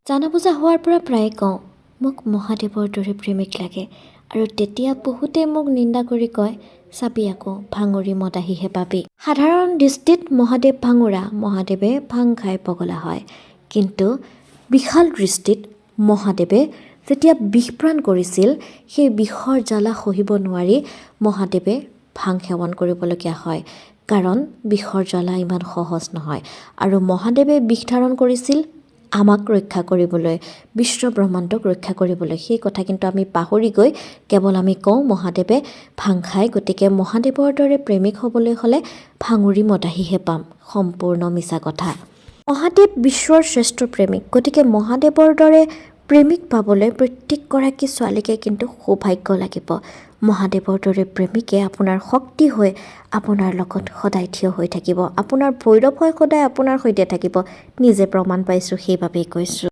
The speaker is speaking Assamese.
জানা বুজা হোৱাৰ পৰা প্ৰায়ে কওঁ মোক মহাদেৱৰ দৰে প্ৰেমিক লাগে আৰু তেতিয়া বহুতে মোক নিন্দা কৰি কয় চাবি আকৌ ভাঙৰি মদ আহিহে পাবি। সাধাৰণ দৃষ্টিত মহাদেৱ ভাঙোৰা, মহাদেৱে ভাং খাই পগলা হয়, কিন্তু বিশাল দৃষ্টিত মহাদেৱে যেতিয়া বিষপ্ৰাণ কৰিছিল সেই বিষৰ জ্বালা সহিব নোৱাৰি মহাদেৱে ভাং সেৱন কৰিবলগীয়া হয়, কাৰণ বিষৰ জ্বালা ইমান সহজ নহয়। আৰু মহাদেৱে বিষ ধাৰণ কৰিছিল আমাক ৰক্ষা কৰিবলৈ, বিশ্ব ব্ৰহ্মাণ্ডক ৰক্ষা কৰিবলৈ। সেই কথা কিন্তু আমি পাহৰি গৈ কেৱল আমি কওঁ মহাদেৱে ভাং খায়, গতিকে মহাদেৱৰ দৰে প্ৰেমিক হ'বলৈ হ'লে ভাঙুৰি মদাহীহে পাম। সম্পূৰ্ণ মিছা কথা। মহাদেৱ বিশ্বৰ শ্ৰেষ্ঠ প্ৰেমিক, গতিকে মহাদেৱৰ দৰে প্ৰেমিক পাবলৈ প্ৰত্যেকগৰাকী ছোৱালীকে কিন্তু সৌভাগ্য লাগিব। মহাদেৱৰ দৰে প্ৰেমিকে আপোনাৰ শক্তি হৈ আপোনাৰ লগত সদায় থিয় হৈ থাকিব, আপোনাৰ ভৈৰৱ হৈ সদায় আপোনাৰ সৈতে থাকিব। নিজে প্ৰমাণ পাইছোঁ, সেইবাবেই কৈছোঁ।